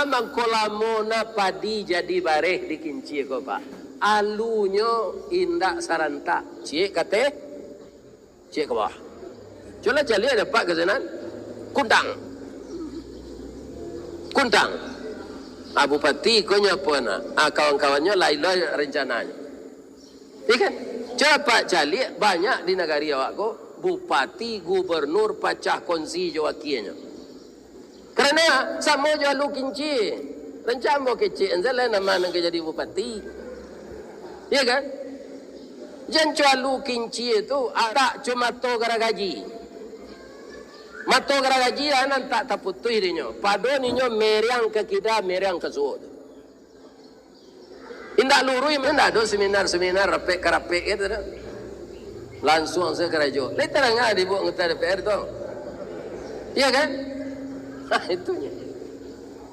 amang kolamona padi jadi bareh di kinci ko pak. Alunyo indak saranta. Cik kate. Cik ke bawah. Coba cari ada pak ke sana. Kuntang. Kuntang. Bupati konya puna. Kawan-kawannya lain-lain rencananya. Ya kan? Coba pak cari banyak di negara awak ko. Bupati, gubernur, pacah konsi jawakianya. Karena sama jua lu kinci. Rencana mau kecil. Enggak nama nak jadi bupati. Ya kan? Jangan cua lu kinci itu tak cuma to gara gaji. Mato gara gaji anan tak taputuh dinyo. Pado ninyo meriang ke kita, meriang ke suod. Indak lurui mana do seminar rapek itu dah. Langsung saya kerajo. Lepas terang ada ibu anggota DPR tu. Iya kan? Itunya.